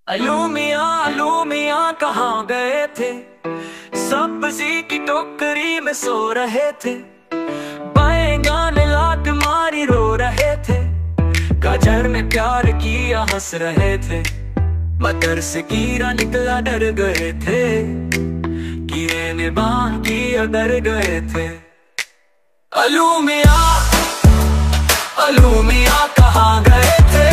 अलू मियाँ कहाँ गए थे। सब्जी की टोकरी में सो रहे थे। बैंगन ने लात मारी रो रहे थे। गाजर में प्यार किया हंस रहे थे। मटर से कीड़ा निकला डर गए थे। कीड़े ने बांध किया डर गए थे। अलू मियाँ कहाँ गए थे।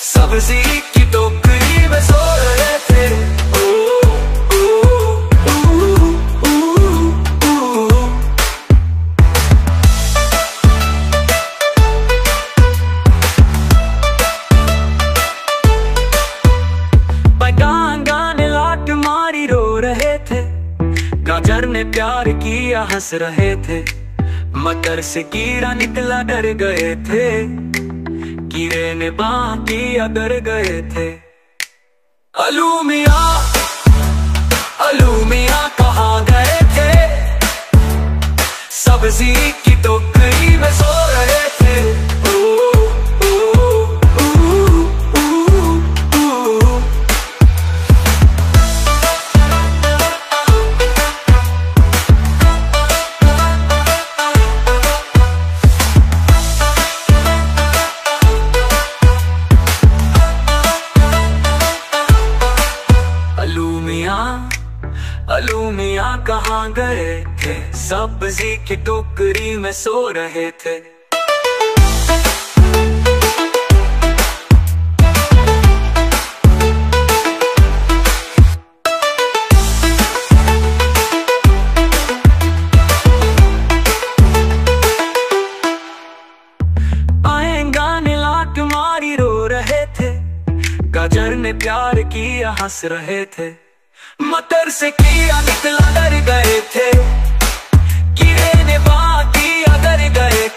सब्जी की टोकरी में सो रहे थे। बैंगन ने लात मारी रो रहे थे। गाजर ने प्यार किया हंस रहे थे। मटर से कीड़ा निकला डर गए थे। कीड़े ने बांध किया डर गए थे। अलू मियाँ कहाँ गए थे। सब्जी की टोकरी में सो रहे थे। अलू मियाँ कहाँ गए थे। सब्जी की टोकरी में सो रहे थे। बैंगन ने लात मारी रो रहे थे। गाजर ने प्यार किया हंस रहे थे। मटर से कीड़ा निकला डर गए थे। कीड़े ने बांध किया डर गए